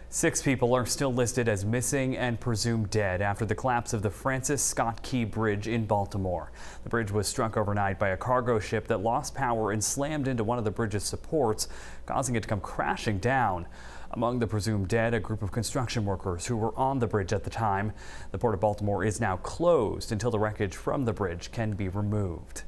6 people are still listed as missing and presumed dead after the collapse of the Francis Scott Key Bridge in Baltimore. The bridge was struck overnight by a cargo ship that lost power and slammed into one of the bridge's supports, causing it to come crashing down. Among the presumed dead, a group of construction workers who were on the bridge at the time. The Port of Baltimore is now closed until the wreckage from the bridge can be removed.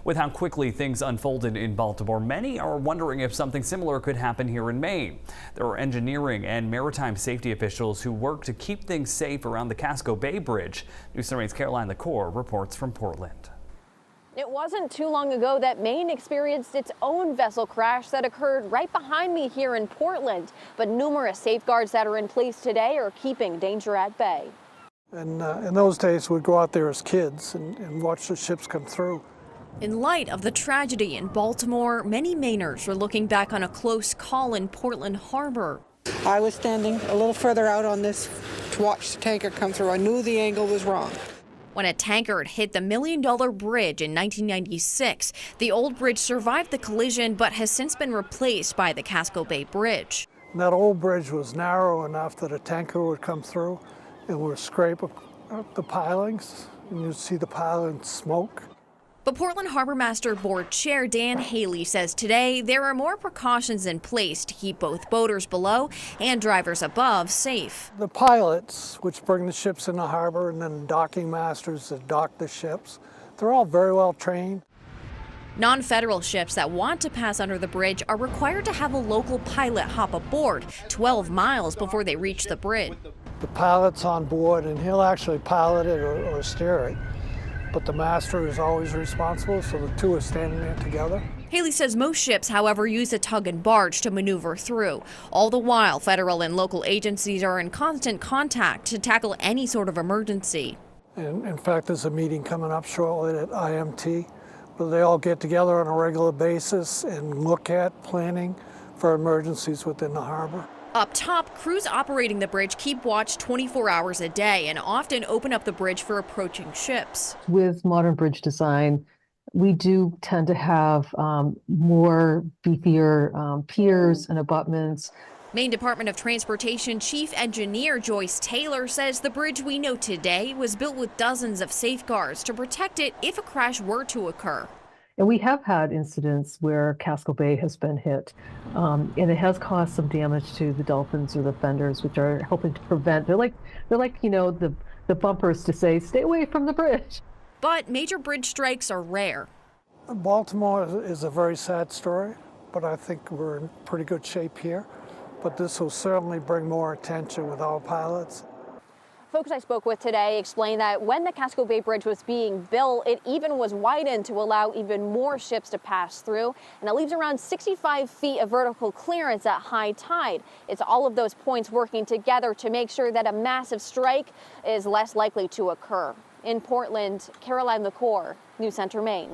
With how quickly things unfolded in Baltimore, many are wondering if something similar could happen here in Maine. There are engineering and maritime safety officials who work to keep things safe around the Casco Bay Bridge. News 7's Caroline LaCour reports from Portland. It wasn't too long ago that Maine experienced its own vessel crash that occurred right behind me here in Portland. But numerous safeguards that are in place today are keeping danger at bay. And in those days, we'd go out there as kids and watch the ships come through. In light of the tragedy in Baltimore, many Mainers are looking back on a close call in Portland Harbor. I was standing a little further out on this to watch the tanker come through. I knew the angle was wrong. When a tanker had hit the $1 million bridge in 1996, the old bridge survived the collision but has since been replaced by the Casco Bay Bridge. And that old bridge was narrow enough that a tanker would come through and would scrape up the pilings, and you'd see the piling smoke. But Portland Harbor Master Board Chair Dan Haley says today there are more precautions in place to keep both boaters below and drivers above safe. The pilots, which bring the ships in the harbor, and then docking masters that dock the ships, they're all very well trained. Non-federal ships that want to pass under the bridge are required to have a local pilot hop aboard 12 miles before they reach the bridge. The pilot's on board, and he'll actually pilot it or steer it. But the master is always responsible, so the two are standing there together. Haley says most ships, however, use a tug and barge to maneuver through. All the while, federal and local agencies are in constant contact to tackle any sort of emergency. And in fact, there's a meeting coming up shortly at IMT where they all get together on a regular basis and look at planning for emergencies within the harbor. Up top, crews operating the bridge keep watch 24 hours a day and often open up the bridge for approaching ships. With modern bridge design, we do tend to have more beefier piers and abutments. Maine Department of Transportation Chief Engineer Joyce Taylor says the bridge we know today was built with dozens of safeguards to protect it if a crash were to occur. And we have had incidents where Casco Bay has been hit, and it has caused some damage to the dolphins or the fenders, which are helping to prevent. They're like the bumpers to say, stay away from the bridge. But major bridge strikes are rare. Baltimore is a very sad story, but I think we're in pretty good shape here. But this will certainly bring more attention with our pilots. Folks I spoke with today explained that when the Casco Bay Bridge was being built, it even was widened to allow even more ships to pass through, and it leaves around 65 feet of vertical clearance at high tide. It's all of those points working together to make sure that a massive strike is less likely to occur. In Portland, Caroline LaCour, News Center, Maine.